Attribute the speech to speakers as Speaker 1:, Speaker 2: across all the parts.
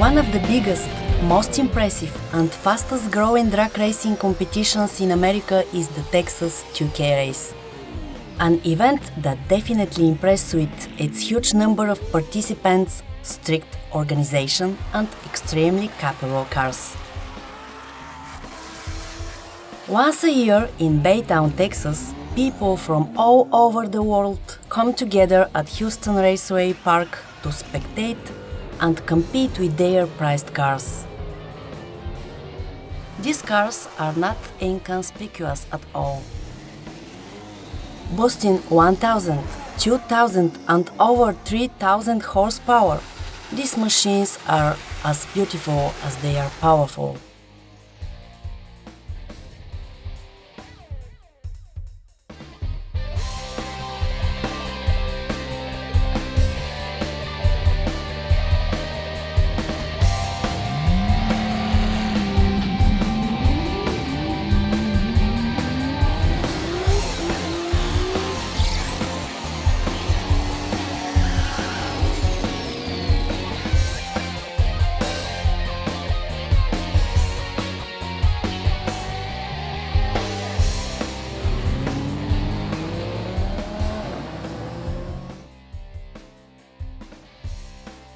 Speaker 1: One of the biggest, most impressive and fastest growing drag racing competitions in America is the Texas 2K race. An event that definitely impressed with its huge number of participants, strict organization and extremely capable cars. Once a year in Baytown, Texas, people from all over the world come together at Houston Raceway Park to spectate and compete with their prized cars. These cars are not inconspicuous at all. Boasting 1,000, 2,000 and over 3,000 horsepower, these machines are as beautiful as they are powerful.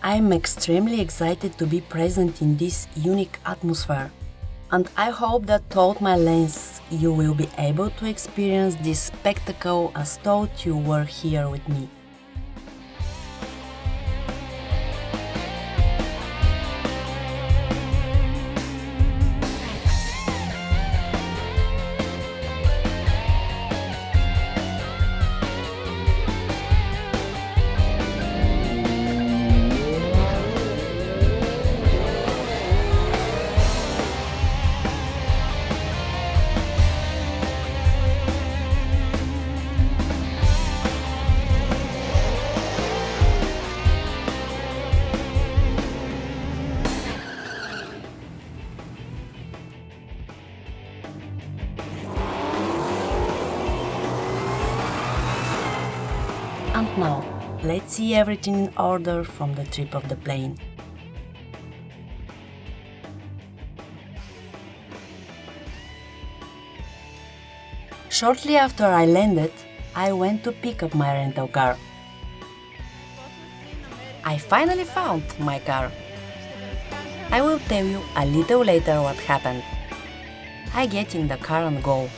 Speaker 1: I'm extremely excited to be present in this unique atmosphere, and I hope that throughout my lens you will be able to experience this spectacle as though you were here with me. And now, let's see everything in order from the trip of the plane. Shortly after I landed, I went to pick up my rental car. I finally found my car. I will tell you a little later what happened. I get in the car and go.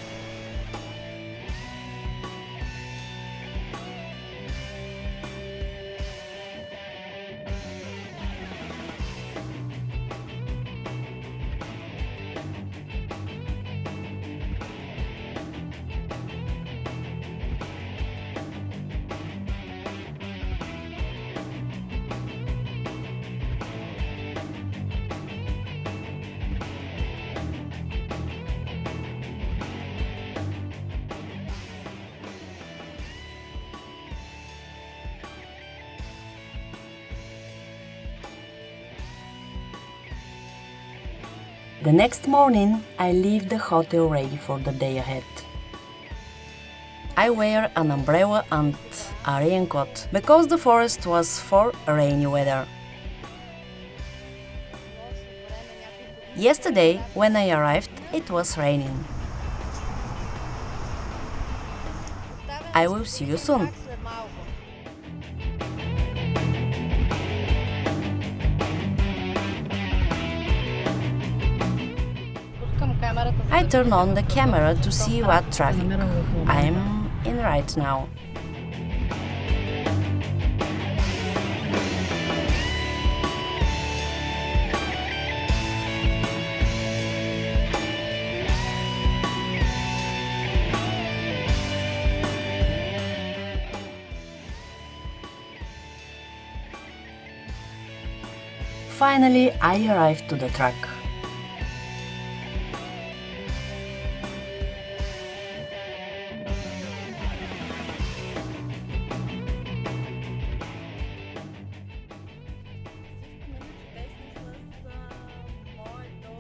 Speaker 1: The next morning, I leave the hotel ready for the day ahead. I wear an umbrella and a raincoat because the forest was for rainy weather. Yesterday, when I arrived, it was raining. I will see you soon. I turn on the camera to see what traffic I'm in right now. Finally, I arrived to the track.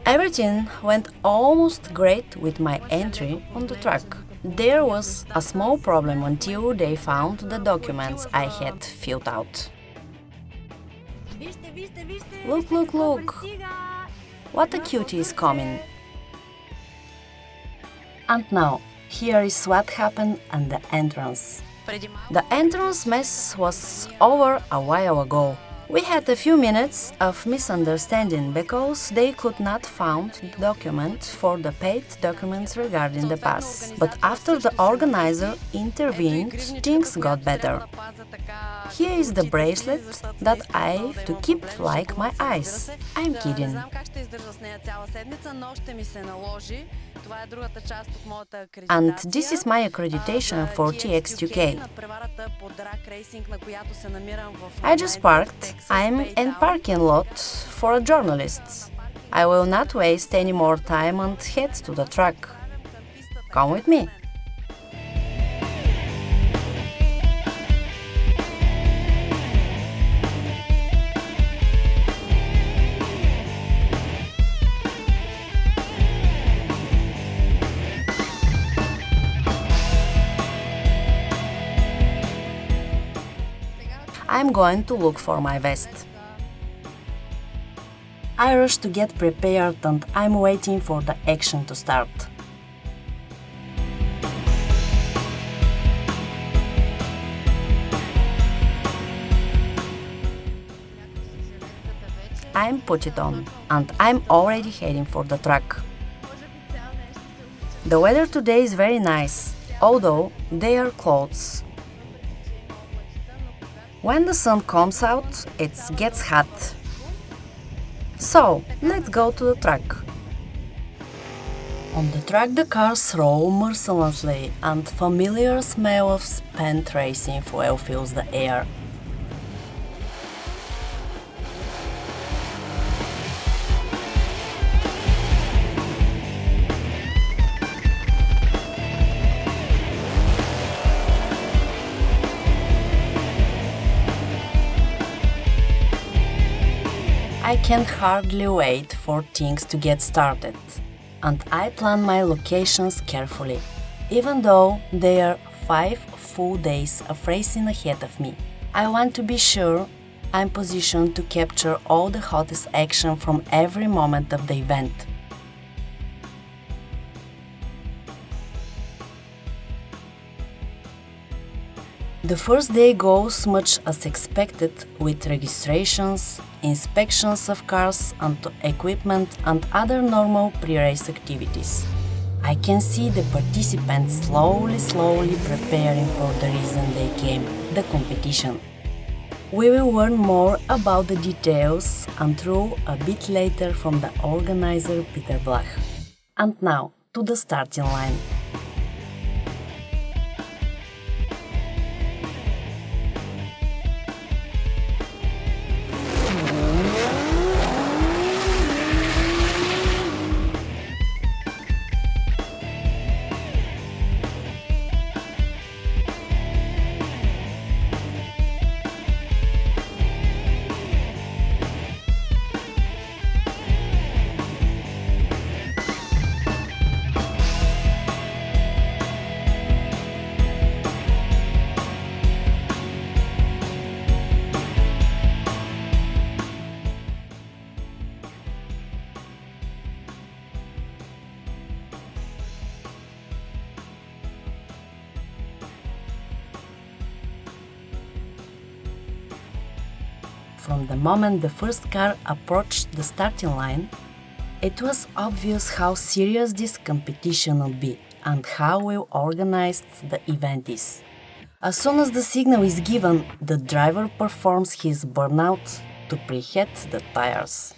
Speaker 1: Everything went almost great with my entry on the track. There was a small problem until they found the documents I had filled out. Look, look, look! What a cutie is coming! And now, here is what happened at the entrance. The entrance mess was over a while ago. We had a few minutes of misunderstanding because they could not find the document for the paid documents regarding the pass. But after the organizer intervened, things got better. Here is the bracelet that I have to keep like my eyes. I'm kidding. And this is my accreditation for TX2K. I just parked. I'm in parking lot for a journalist. I will not waste any more time and head to the track. Come with me. I'm going to look for my vest. I rush to get prepared and I'm waiting for the action to start. I'm put it on and I'm already heading for the track. The weather today is very nice, although they are clouds. When the sun comes out, it gets hot. So, let's go to the track. On the track the cars roll mercilessly and familiar smell of spent racing fuel fills the air. I can hardly wait for things to get started, and I plan my locations carefully, even though there are 5 full days of racing ahead of me. I want to be sure I'm positioned to capture all the hottest action from every moment of the event. The first day goes much as expected, with registrations, inspections of cars and equipment and other normal pre-race activities. I can see the participants slowly preparing for the reason they came, the competition. We will learn more about the details and through a bit later from the organizer Peter Blach. And now, to the starting line. From the moment the first car approached the starting line, it was obvious how serious this competition would be and how well organized the event is. As soon as the signal is given, the driver performs his burnout to preheat the tires.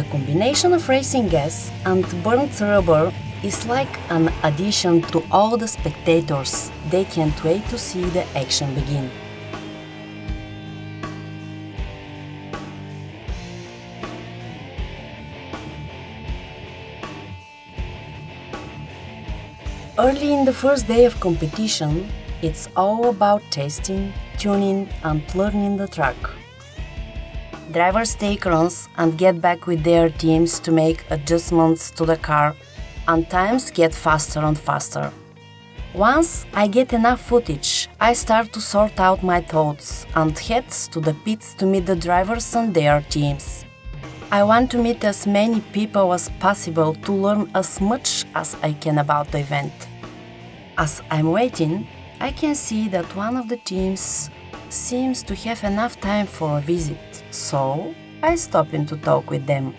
Speaker 1: The combination of racing gas and burnt rubber is like an addition to all the spectators. They can't wait to see the action begin. Early in the first day of competition, it's all about testing, tuning and learning the track. Drivers take runs and get back with their teams to make adjustments to the car, and times get faster and faster. Once I get enough footage, I start to sort out my thoughts and head to the pits to meet the drivers and their teams. I want to meet as many people as possible to learn as much as I can about the event. As I'm waiting, I can see that one of the teams seems to have enough time for a visit, so I stop in to talk with them.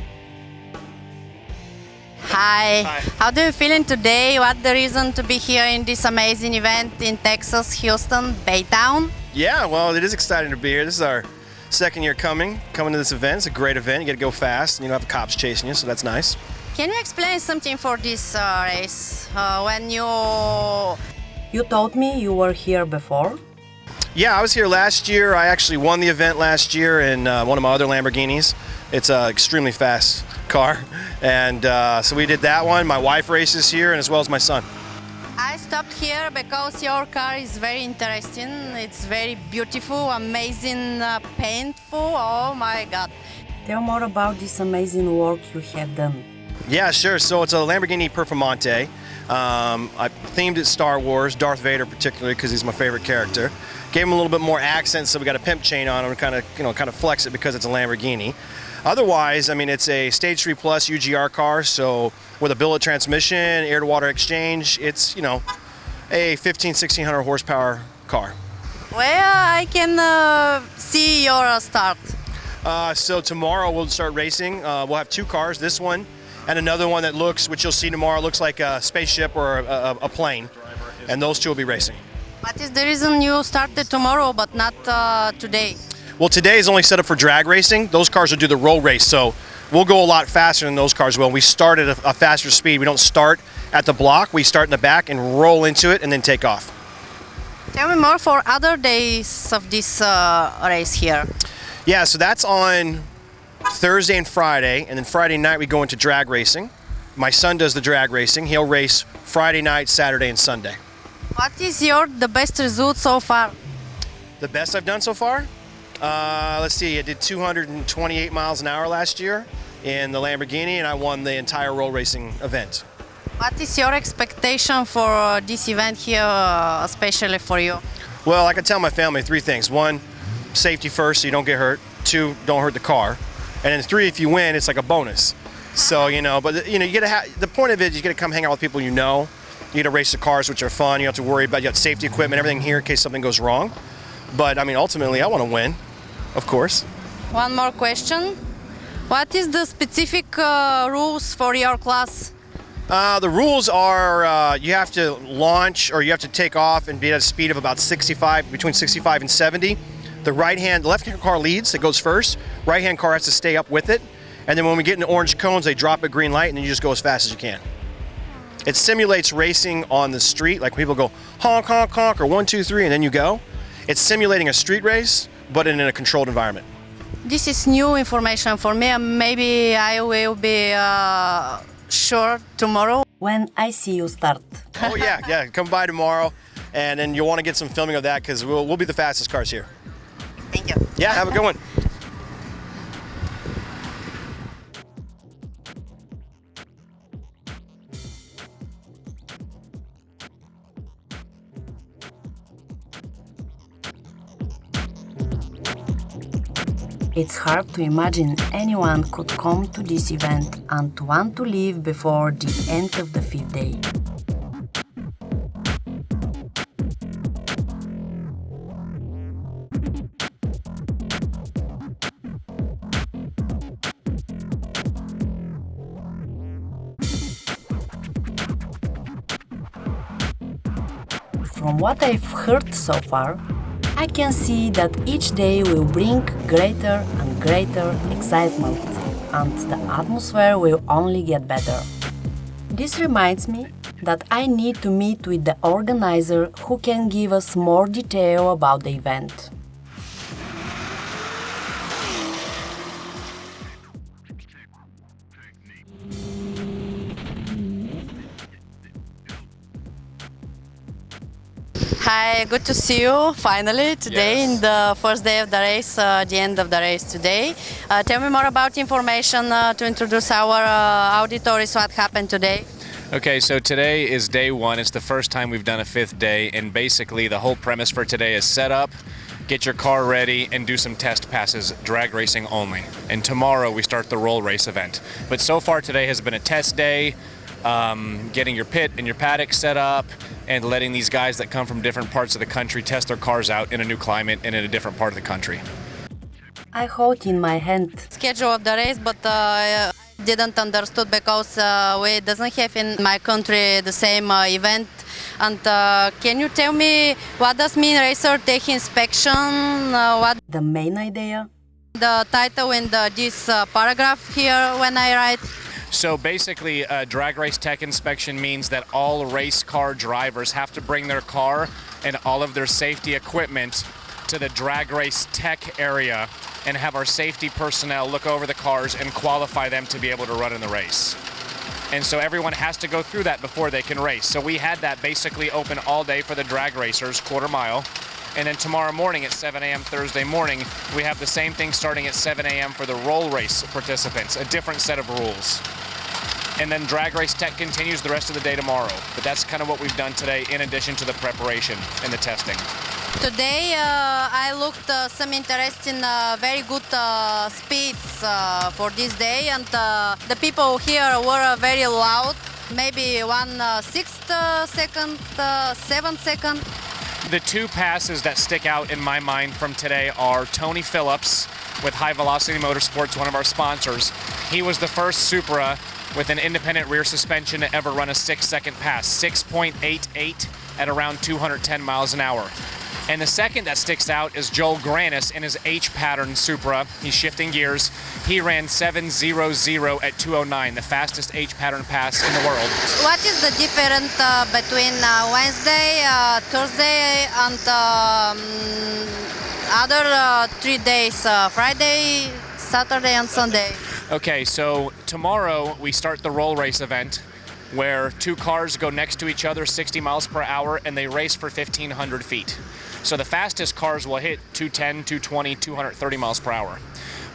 Speaker 2: Hi.
Speaker 3: Hi.
Speaker 2: How do you feeling today? What's the reason to be here in this amazing event in Texas, Houston, Baytown?
Speaker 3: Yeah, well, it is exciting to be here. This is our second year coming to this event. It's a great event. You get to go fast, and you don't have the cops chasing you, so that's nice.
Speaker 2: Can you explain something for this race?
Speaker 1: You told me you were here before?
Speaker 3: Yeah, I was here last year. I actually won the event last year in one of my other Lamborghinis. It's an extremely fast car, and so we did that one. My wife races here, and as well as my son.
Speaker 2: I stopped here because your car is very interesting. It's very beautiful, amazing, painful. Oh my God.
Speaker 1: Tell more about this amazing work you have done.
Speaker 3: Yeah, sure. So it's a Lamborghini Performante. I themed it Star Wars, Darth Vader particularly, because he's my favorite character. Gave him a little bit more accent, so we got a pimp chain on him, kind of flex it because it's a Lamborghini. Otherwise, I mean, it's a Stage 3 Plus UGR car, so with a billet transmission, air-to-water exchange, it's, a 1,1600 horsepower car.
Speaker 2: Where I can see your start?
Speaker 3: So tomorrow we'll start racing. We'll have two cars, this one and another one that which you'll see tomorrow, looks like a spaceship or a plane, and those two will be racing.
Speaker 2: What is the reason you started tomorrow but not today?
Speaker 3: Well, today is only set up for drag racing. Those cars will do the roll race, so we'll go a lot faster than those cars will. We start at a faster speed. We don't start at the block. We start in the back and roll into it and then take off.
Speaker 2: Tell me more for other days of this race here.
Speaker 3: Yeah, so that's on Thursday and Friday, and then Friday night we go into drag racing. My son does the drag racing. He'll race Friday night, Saturday, and Sunday.
Speaker 2: What is the best result so far?
Speaker 3: The best I've done so far? Let's see, I did 228 miles an hour last year in the Lamborghini, and I won the entire roll racing event.
Speaker 2: What is your expectation for this event here, especially for you?
Speaker 3: Well, I can tell my family three things. One, safety first so you don't get hurt. Two, don't hurt the car. And then three, if you win, it's like a bonus. So, you gotta the point of it is you gotta come hang out with people you know. You gotta race the cars, which are fun. You don't have to worry about, you got safety equipment, everything here in case something goes wrong. But I mean, ultimately, I want to win, of course.
Speaker 2: One more question. What is the specific rules for your class?
Speaker 3: The rules are you have to launch or you have to take off and be at a speed of about 65, between 65 and 70. The left-hand car leads, it goes first. Right-hand car has to stay up with it. And then when we get into orange cones, they drop a green light and then you just go as fast as you can. It simulates racing on the street, like people go honk, honk, honk, or 1, 2, 3, and then you go. It's simulating a street race, but in a controlled environment.
Speaker 2: This is new information for me, and maybe I will be sure tomorrow.
Speaker 1: When I see you start.
Speaker 3: Oh yeah, come by tomorrow, and then you'll want to get some filming of that because we'll be the fastest cars here.
Speaker 2: Thank you.
Speaker 3: Yeah, have a good one.
Speaker 1: It's hard to imagine anyone could come to this event and want to leave before the end of the fifth day. From what I've heard so far, I can see that each day will bring greater and greater excitement and the atmosphere will only get better. This reminds me that I need to meet with the organizer who can give us more detail about the event.
Speaker 2: Hi, good to see you finally today in the first day of the race, the end of the race today. Tell me more about information to introduce our auditories, what happened today.
Speaker 4: Okay, so today is day one. It's the first time we've done a fifth day, and basically the whole premise for today is set up, get your car ready, and do some test passes, drag racing only. And tomorrow we start the roll race event. But so far today has been a test day, getting your pit and your paddock set up, and letting these guys that come from different parts of the country test their cars out in a new climate and in a different part of the country.
Speaker 1: I hold in my hand
Speaker 2: Schedule of the race, but didn't understood because we doesn't have in my country the same event. And can you tell me what does mean racer tech inspection? What
Speaker 1: the main idea.
Speaker 2: the title in this paragraph here when I write?
Speaker 4: So basically, drag race tech inspection means that all race car drivers have to bring their car and all of their safety equipment to the drag race tech area and have our safety personnel look over the cars and qualify them to be able to run in the race. And so everyone has to go through that before they can race. So we had that basically open all day for the drag racers, quarter mile. And then tomorrow morning at 7 a.m. Thursday morning, we have the same thing starting at 7 a.m. for the roll race participants, a different set of rules. And then drag race tech continues the rest of the day tomorrow. But that's kind of what we've done today in addition to the preparation and the testing.
Speaker 2: Today I looked some interesting, very good speeds for this day, and the people here were very loud, maybe 1/6 second, 7 second.
Speaker 4: The two passes that stick out in my mind from today are Tony Phillips with High Velocity Motorsports, one of our sponsors. He was the first Supra with an independent rear suspension to ever run a 6-second pass, 6.88 at around 210 miles an hour. And the second that sticks out is Joel Granis in his H-pattern Supra. He's shifting gears. He ran 7.00 at 209, the fastest H-pattern pass in the world.
Speaker 2: What is the difference between Wednesday, Thursday, and other 3 days, Friday, Saturday, and Sunday?
Speaker 4: Okay, so tomorrow we start the roll race event where two cars go next to each other 60 miles per hour and they race for 1,500 feet. So the fastest cars will hit 210, 220, 230 miles per hour.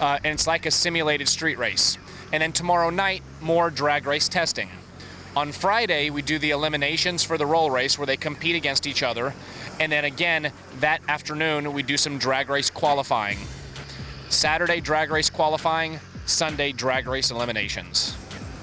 Speaker 4: And it's like a simulated street race. And then tomorrow night, more drag race testing. On Friday, we do the eliminations for the roll race where they compete against each other. And then again, that afternoon, we do some drag race qualifying. Saturday, drag race qualifying. Sunday, drag race eliminations.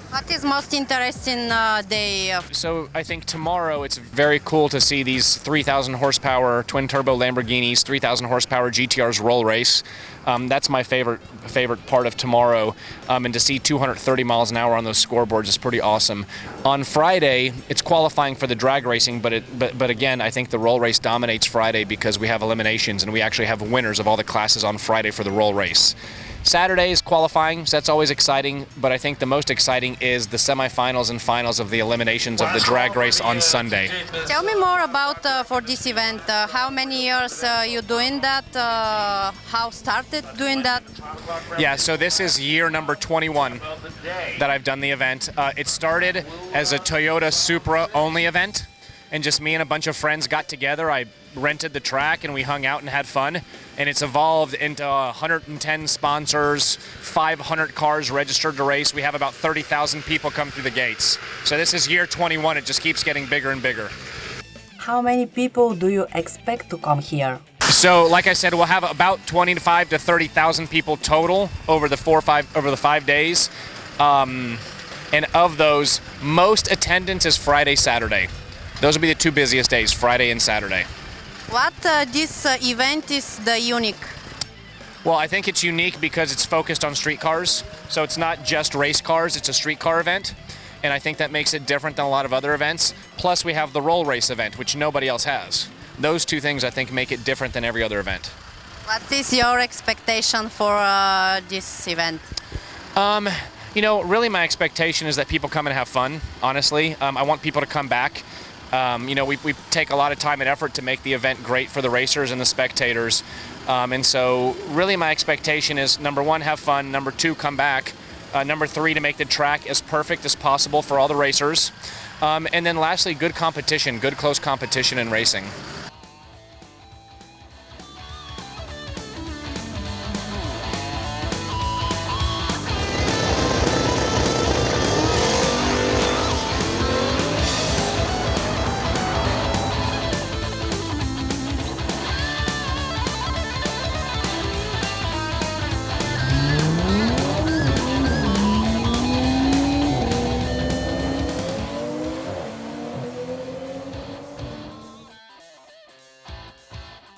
Speaker 2: What is most interesting day?
Speaker 4: So I think tomorrow it's very cool to see these 3,000 horsepower twin turbo Lamborghinis, 3,000 horsepower GTRs roll race. That's my favorite part of tomorrow. And to see 230 miles an hour on those scoreboards is pretty awesome. On Friday, it's qualifying for the drag racing, but again, I think the roll race dominates Friday because we have eliminations and we actually have winners of all the classes on Friday for the roll race. Saturday is qualifying, so that's always exciting, but I think the most exciting is the semifinals and finals of the eliminations of the drag race on Sunday.
Speaker 2: Tell me more about for this event. How many years you doing that? How started doing that?
Speaker 4: Yeah, so this is year number 21 that I've done the event. It started as a Toyota Supra only event, and just me and a bunch of friends got together. I rented the track and we hung out and had fun, and it's evolved into 110 sponsors, 500 cars registered to race. We have about 30,000 people come through the gates. So this is year 21. It just keeps getting bigger and bigger.
Speaker 1: How many people do you expect to come here?
Speaker 4: So like I said, we'll have about 25 to 30,000 people total over the 5 days. And of those, most attendance is Friday, Saturday. Those will be the two busiest days, Friday and Saturday.
Speaker 2: What this event is the unique?
Speaker 4: Well, I think it's unique because it's focused on street cars. So it's not just race cars, it's a street car event. And I think that makes it different than a lot of other events. Plus we have the roll race event, which nobody else has. Those two things I think make it different than every other event.
Speaker 2: What is your expectation for this event?
Speaker 4: Really my expectation is that people come and have fun, honestly. I want people to come back. We take a lot of time and effort to make the event great for the racers and the spectators. And so really my expectation is, number one, have fun. Number two, come back. Number three, to make the track as perfect as possible for all the racers. And then lastly, good competition, good close competition in racing.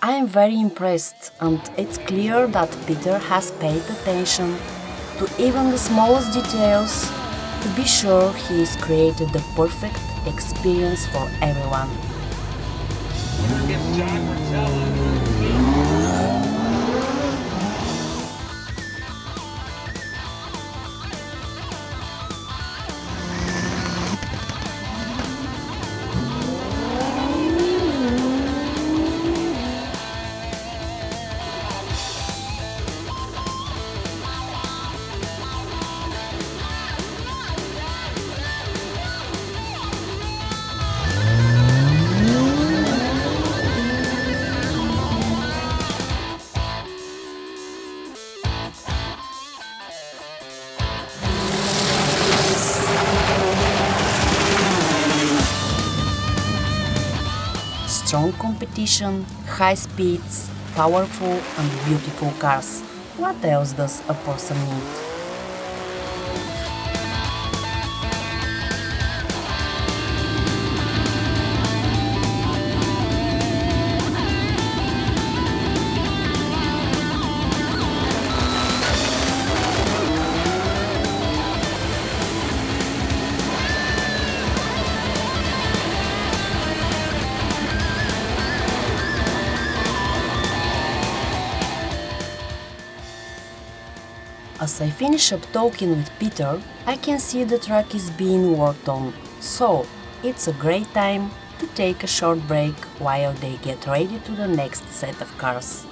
Speaker 1: I am very impressed, and it's clear that Peter has paid attention to even the smallest details to be sure he has created the perfect experience for everyone. Strong competition, high speeds, powerful and beautiful cars. What else does a person need? As I finish up talking with Peter, I can see the track is being worked on, so it's a great time to take a short break while they get ready to the next set of cars.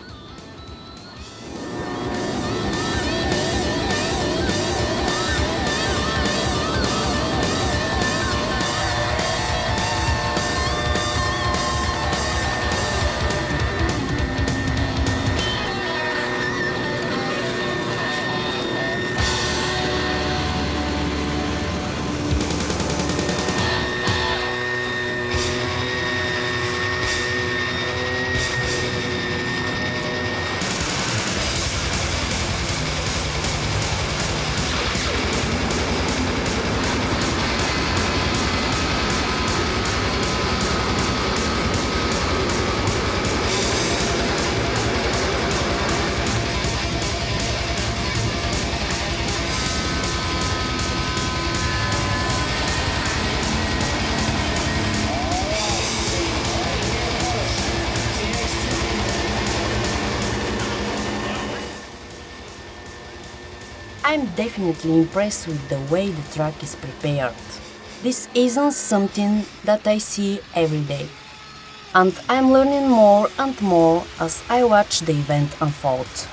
Speaker 1: I'm definitely impressed with the way the track is prepared. This isn't something that I see every day. And I'm learning more and more as I watch the event unfold.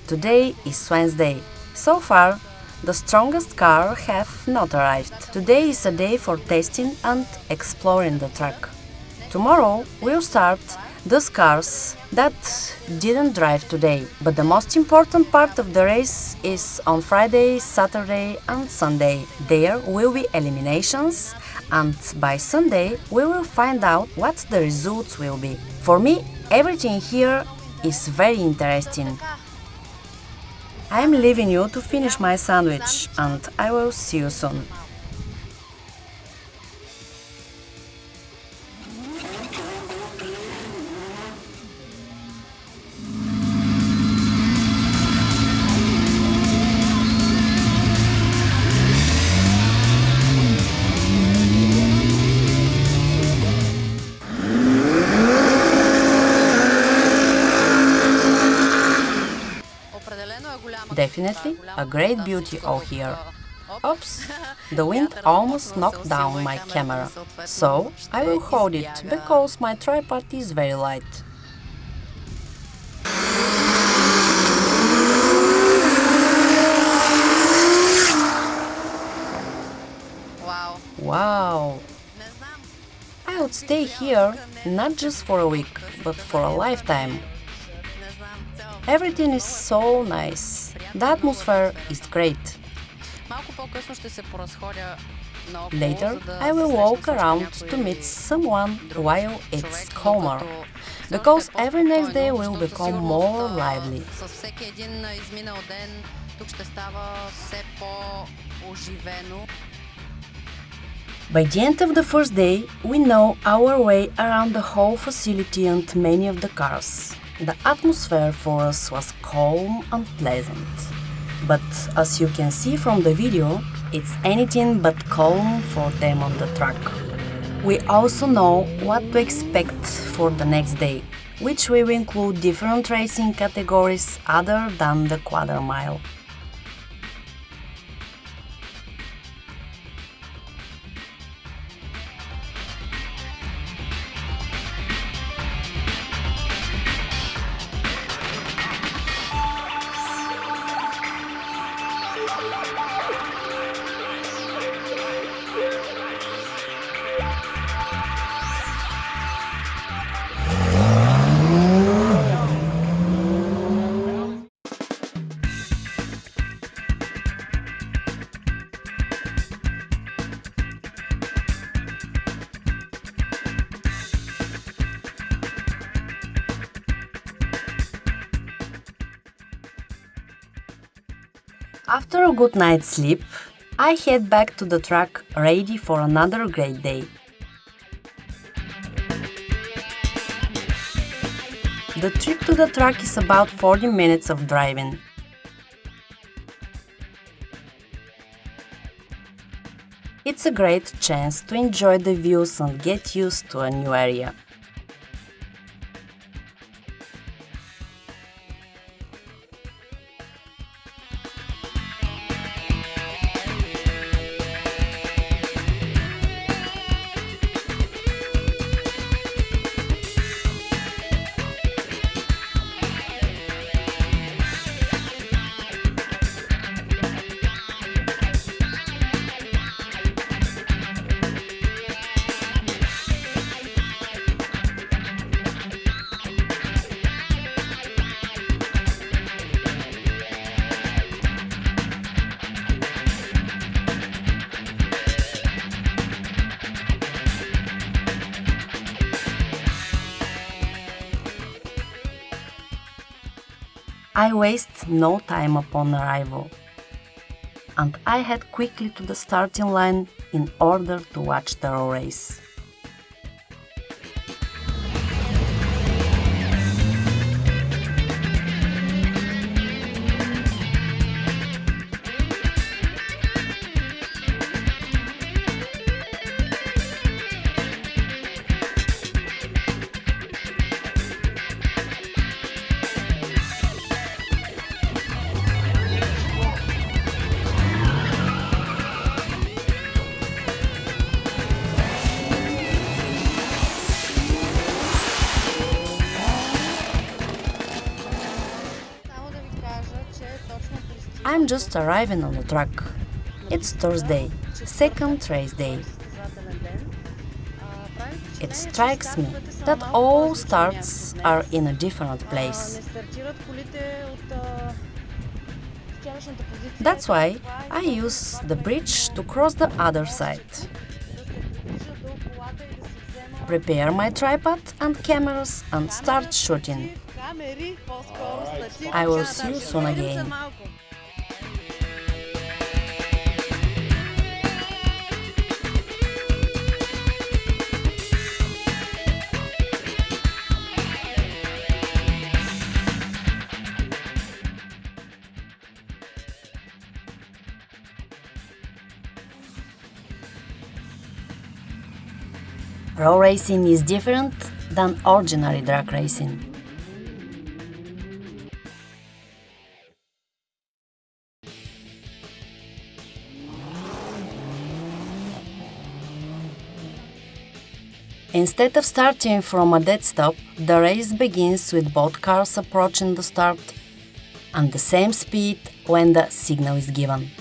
Speaker 1: Today is Wednesday. So far, the strongest car have not arrived. Today is a day for testing and exploring the track. Tomorrow we'll start Those cars that didn't drive today, but the most important part of the race is on Friday, Saturday and Sunday. There will be eliminations, and by Sunday we will find out what the results will be. For me, everything here is very interesting. I'm leaving you to finish my sandwich, and I will see you soon. Definitely a great beauty out here. Oops, the wind almost knocked down my camera, so I will hold it because my tripod is very light. Wow! I would stay here not just for a week, but for a lifetime. Everything is so nice. The atmosphere is great. Later, I will walk around to meet someone while it's calmer, because every next day will become more lively. By the end of the first day, we know our way around the whole facility and many of the cars. The atmosphere for us was calm and pleasant. But as you can see from the video, it's anything but calm for them on the track. We also know what to expect for the next day, which will include different racing categories other than the quarter mile. After a good night's sleep, I head back to the track ready for another great day. The trip to the track is about 40 minutes of driving. It's a great chance to enjoy the views and get used to a new area. I waste no time upon arrival, and I head quickly to the starting line in order to watch the race. I'm just arriving on the track. It's Thursday, second race day. it strikes me that all starts are in a different place. That's why I use the bridge to cross the other side. Prepare my tripod and cameras and start shooting. I will see you soon again. Road racing is different than ordinary drag racing. Instead of starting from a dead stop, the race begins with both cars approaching the start and the same speed when the signal is given.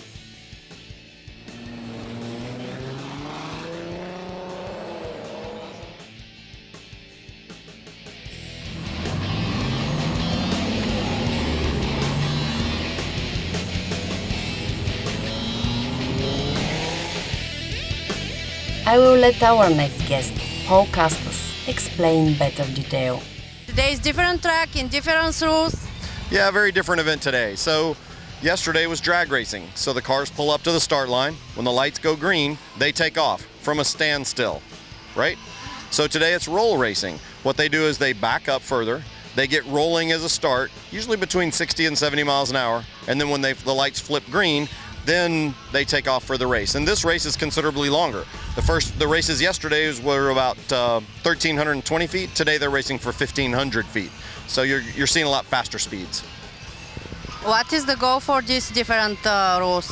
Speaker 1: I will let our next guest, Paul Castas, explain better detail.
Speaker 2: Today is different track in different rules.
Speaker 5: Yeah, a very different event today. So yesterday was drag racing. So the cars pull up to the start line. When the lights go green, they take off from a standstill, right? So today it's roll racing. What they do is they back up further. They get rolling as a start, usually between 60 and 70 miles an hour. And then when the lights flip green, then they take off for the race. And this race is considerably longer. The races yesterday were about 1,320 feet. Today they're racing for 1,500 feet. So you're seeing a lot faster speeds.
Speaker 2: What is the goal for these different rules?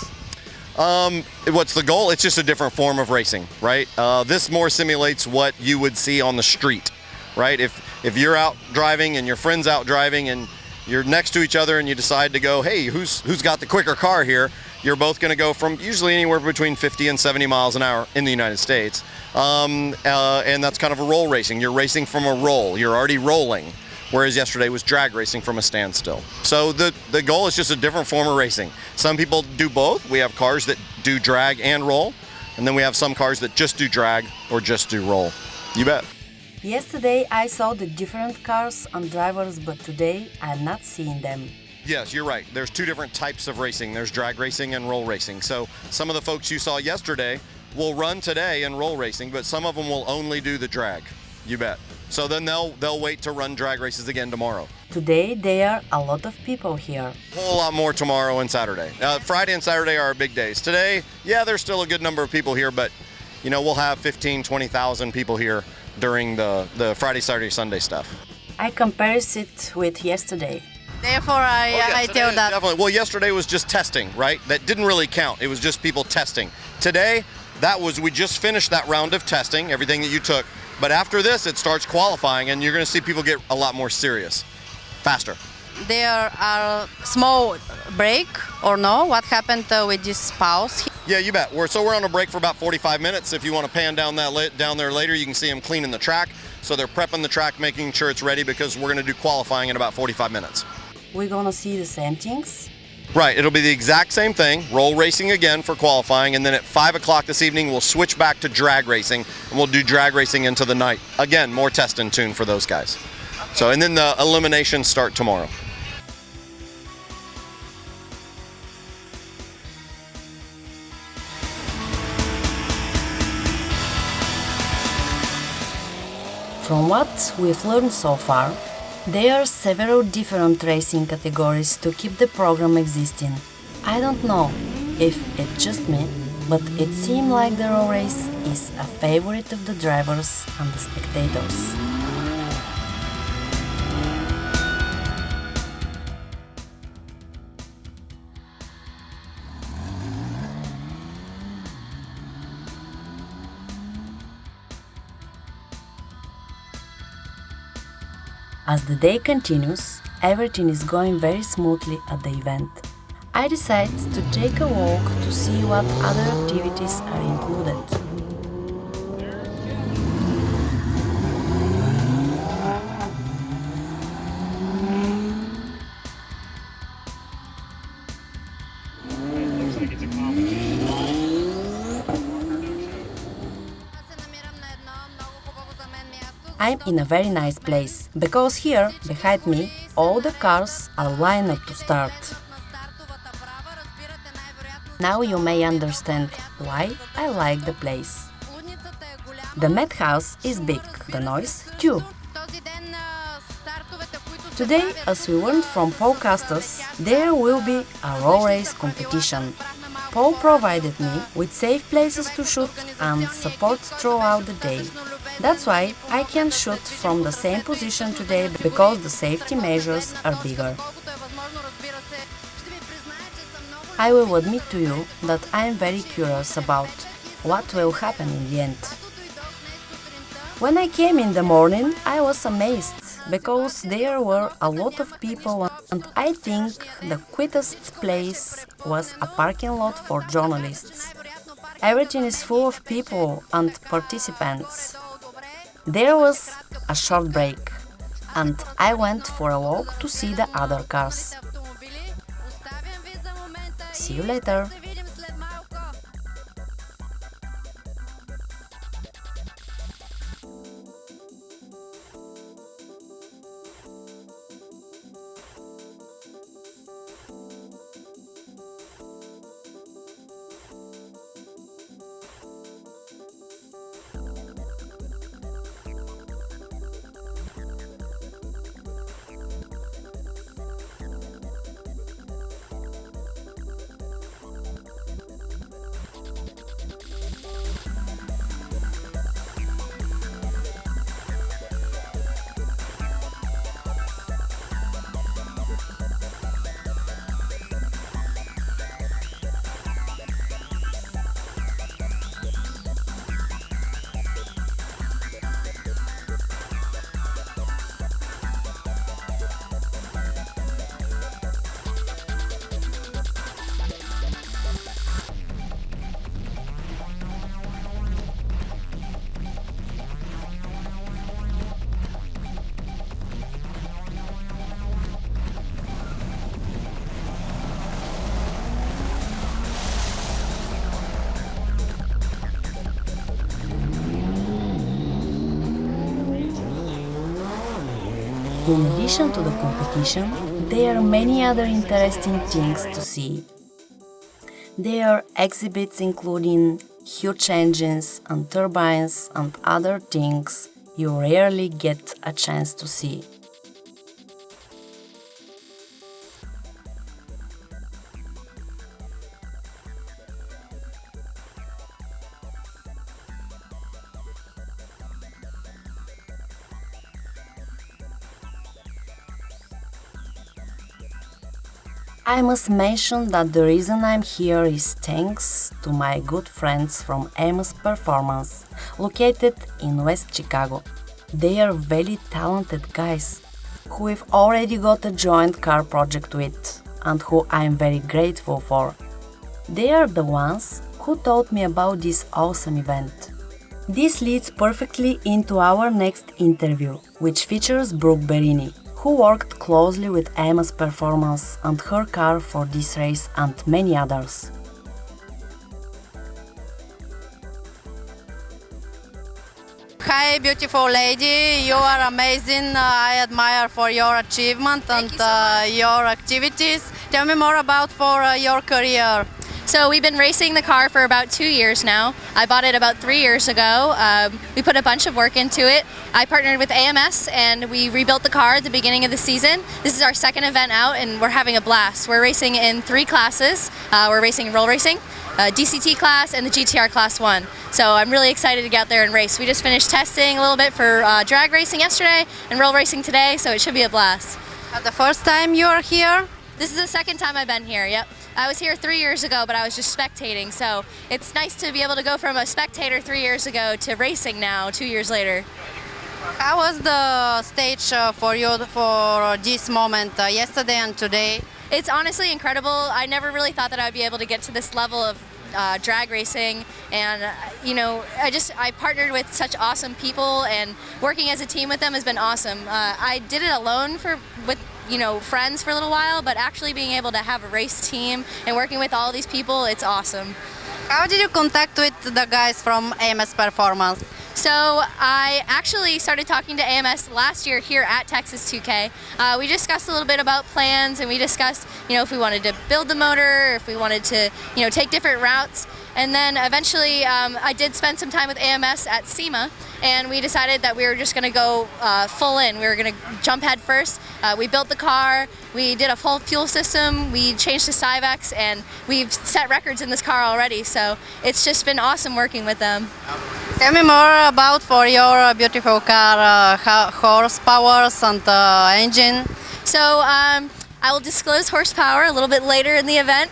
Speaker 5: What's the goal? It's just a different form of racing, right? This more simulates what you would see on the street, right? If you're out driving and your friend's out driving and you're next to each other and you decide to go, hey, who's got the quicker car here? You're both going to go from usually anywhere between 50 and 70 miles an hour in the United States. And that's kind of a roll racing. You're racing from a roll. You're already rolling. Whereas yesterday was drag racing from a standstill. So the goal is just a different form of racing. Some people do both. We have cars that do drag and roll. And then we have some cars that just do drag or just do roll. You bet.
Speaker 1: Yesterday I saw the different cars and drivers, but today I'm not seeing them.
Speaker 5: Yes, you're right. There's two different types of racing. There's drag racing and roll racing. So some of the folks you saw yesterday will run today in roll racing, but some of them will only do the drag. You bet. So then they'll wait to run drag races again tomorrow.
Speaker 1: Today there are a lot of people here.
Speaker 5: A whole lot more tomorrow and Saturday. Friday and Saturday are our big days. Today, yeah, there's still a good number of people here, but we'll have 15, 20,000 people here during the Friday, Saturday, Sunday stuff.
Speaker 1: I compare it with yesterday.
Speaker 2: Therefore, I tell that.
Speaker 5: Definitely. Well, yesterday was just testing, right? That didn't really count. It was just people testing. Today, we just finished that round of testing, everything that you took. But after this, it starts qualifying, and you're going to see people get a lot more serious, faster.
Speaker 2: There are small break or no? What happened with this pause?
Speaker 5: Yeah, you bet. We're on a break for about 45 minutes. If you want to pan down there later, you can see them cleaning the track. So they're prepping the track, making sure it's ready because we're going to do qualifying in about 45 minutes.
Speaker 1: We're gonna see the same things?
Speaker 5: Right, it'll be the exact same thing, roll racing again for qualifying, and then at 5 o'clock this evening we'll switch back to drag racing, and we'll do drag racing into the night. Again, more test and tune for those guys. So, and then the eliminations start tomorrow.
Speaker 1: From what we've learned so far, there are several different racing categories to keep the program existing. I don't know if it's just me, but it seems like the road race is a favorite of the drivers and the spectators. As the day continues, everything is going very smoothly at the event. I decide to take a walk to see what other activities are included. I'm in a very nice place, because here, behind me, all the cars are lined up to start. Now you may understand why I like the place. The madhouse is big, the noise too. Today, as we learned from Paul Custos, there will be a roll race competition. Paul provided me with safe places to shoot and support throughout the day. That's why I can shoot from the same position today, because the safety measures are bigger. I will admit to you that I am very curious about what will happen in the end. When I came in the morning, I was amazed, because there were a lot of people, and I think the quietest place was a parking lot for journalists. Everything is full of people and participants. There was a short break, and I went for a walk to see the other cars. See you later! In addition to the competition, there are many other interesting things to see. There are exhibits including huge engines and turbines and other things you rarely get a chance to see. I must mention that the reason I'm here is thanks to my good friends from Amos Performance, located in West Chicago. They are very talented guys, who we've already got a joint car project with, and who I'm very grateful for. They are the ones who taught me about this awesome event. This leads perfectly into our next interview, which features Brooke Berini, who worked closely with Emma's Performance and her car for this race and many others.
Speaker 2: Hi, beautiful lady. You are amazing. I admire for your achievement and your activities. Tell me more about your career.
Speaker 6: So we've been racing the car for about 2 years now. I bought it about 3 years ago. We put a bunch of work into it. I partnered with AMS and we rebuilt the car at the beginning of the season. This is our second event out and we're having a blast. We're racing in 3 classes. We're racing roll racing, DCT class, and the GTR class 1. So I'm really excited to get out there and race. We just finished testing a little bit for drag racing yesterday and roll racing today, so it should be a blast.
Speaker 2: The first time you are here?
Speaker 6: This is the second time I've been here, yep. I was here 3 years ago, but I was just spectating, so it's nice to be able to go from a spectator 3 years ago to racing now, 2 years later.
Speaker 2: How was the stage for you for this moment, yesterday and today?
Speaker 6: It's honestly incredible. I never really thought that I'd be able to get to this level of drag racing, and you know, I partnered with such awesome people, and working as a team with them has been awesome. I did it alone with friends for a little while, but actually being able to have a race team and working with all these people, it's awesome.
Speaker 2: How did you contact with the guys from AMS Performance?
Speaker 6: So I actually started talking to AMS last year here at Texas 2K. We discussed a little bit about plans, and we discussed, if we wanted to build the motor, if we wanted to, take different routes. And then eventually I did spend some time with AMS at SEMA, and we decided that we were just going to go full in. We were going to jump head first. We built the car, we did a full fuel system, we changed to Cyvex, and we've set records in this car already. So it's just been awesome working with them.
Speaker 2: Tell me more about for your beautiful car, horsepower and engine.
Speaker 6: So I will disclose horsepower a little bit later in the event.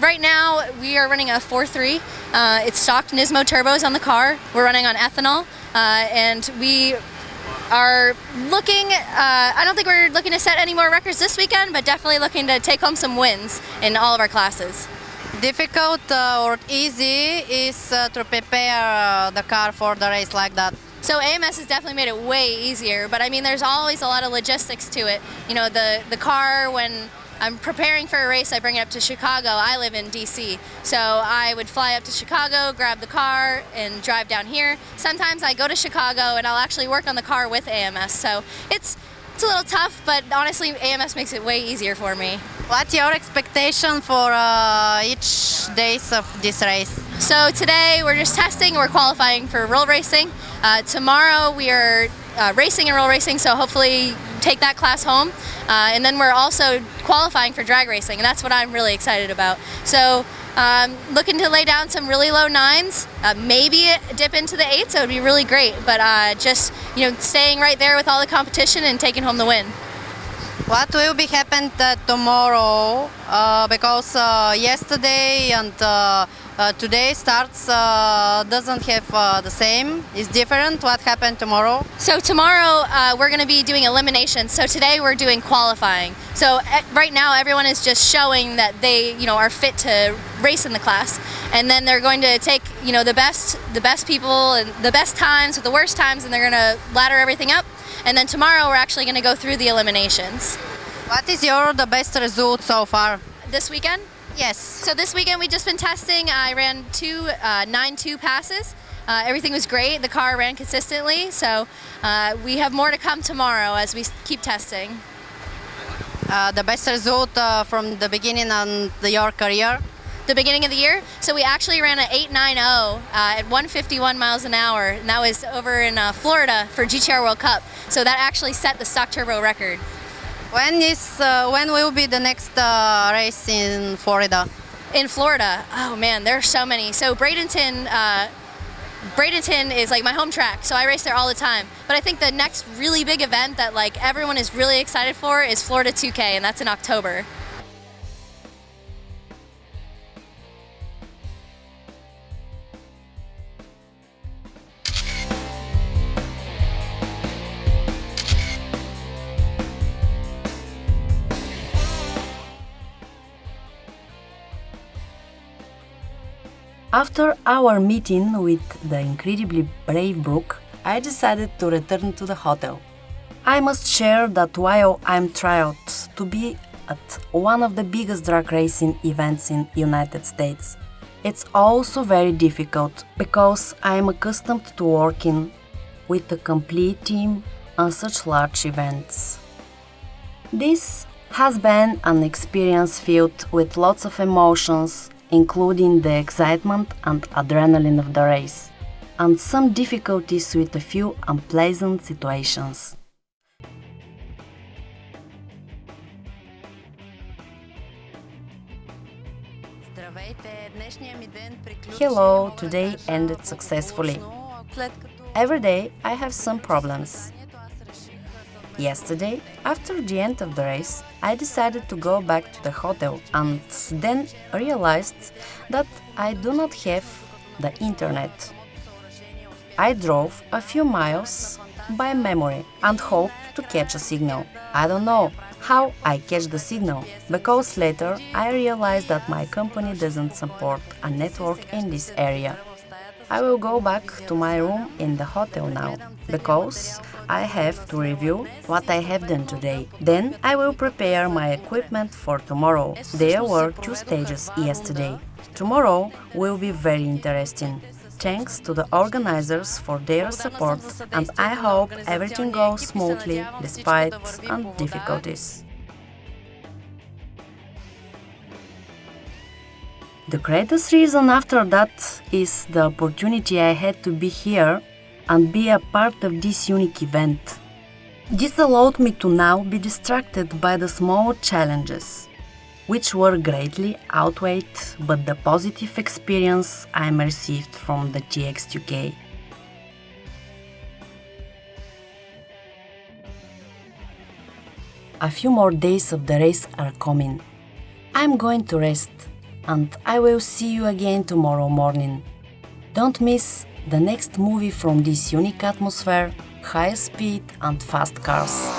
Speaker 6: Right now we are running a 4.3. It's stock Nismo turbos on the car. We're running on ethanol, and we are looking, I don't think we're looking to set any more records this weekend, but definitely looking to take home some wins in all of our classes.
Speaker 2: Difficult or easy is to prepare the car for the race like that?
Speaker 6: So AMS has definitely made it way easier, but I mean there's always a lot of logistics to it. The car, when I'm preparing for a race, I bring it up to Chicago. I live in DC, so I would fly up to Chicago, grab the car, and drive down here. Sometimes I go to Chicago and I'll actually work on the car with AMS, so it's a little tough, but honestly AMS makes it way easier for me.
Speaker 2: What's your expectation for each days of this race?
Speaker 6: So today we're just testing, we're qualifying for roll racing. Tomorrow we are racing and roll racing, so hopefully take that class home. And then we're also qualifying for drag racing, and that's what I'm really excited about. So looking to lay down some really low 9s, maybe dip into the 8s, so it would be really great. But just staying right there with all the competition and taking home the win.
Speaker 2: What will be happened tomorrow? Because yesterday and today starts doesn't have the same. It's different. What happened tomorrow?
Speaker 6: So tomorrow we're going to be doing eliminations. So today we're doing qualifying. So right now everyone is just showing that they are fit to race in the class, and then they're going to take the best people and the best times with the worst times, and they're going to ladder everything up. And then tomorrow we're actually going to go through the eliminations.
Speaker 2: What is the best result so far?
Speaker 6: This weekend?
Speaker 2: Yes.
Speaker 6: So this weekend we've just been testing. I ran 2 9.2 passes. Everything was great. The car ran consistently. So we have more to come tomorrow as we keep testing.
Speaker 2: The best result from the beginning of your career?
Speaker 6: The beginning of the year. So we actually ran an 8.90 at 151 miles an hour, and that was over in Florida for GTR World Cup. So that actually set the stock turbo record.
Speaker 2: When will be the next race in Florida?
Speaker 6: In Florida, oh man, there are so many. So Bradenton is like my home track, so I race there all the time. But I think the next really big event that everyone is really excited for is Florida 2K, and that's in October.
Speaker 1: After our meeting with the incredibly brave Brooke, I decided to return to the hotel. I must share that while I'm thrilled to be at one of the biggest drag racing events in United States, it's also very difficult because I'm accustomed to working with a complete team on such large events. This has been an experience filled with lots of emotions, including the excitement and adrenaline of the race, and some difficulties with a few unpleasant situations. Hello, today ended successfully. Every day I have some problems. Yesterday, after the end of the race, I decided to go back to the hotel and then realized that I do not have the internet. I drove a few miles by memory and hoped to catch a signal. I don't know how I catch the signal, because later I realized that my company doesn't support a network in this area. I will go back to my room in the hotel now, because I have to review what I have done today. Then I will prepare my equipment for tomorrow. There were 2 stages yesterday. Tomorrow will be very interesting. thanks to the organizers for their support, and I hope everything goes smoothly despite difficulties. The greatest reason after that is the opportunity I had to be here and be a part of this unique event. This allowed me to now be distracted by the small challenges, which were greatly outweighed by the positive experience I received from the GX2K. A few more days of the race are coming. I'm going to rest, and I will see you again tomorrow morning. Don't miss the next movie from this unique atmosphere, high speed and fast cars.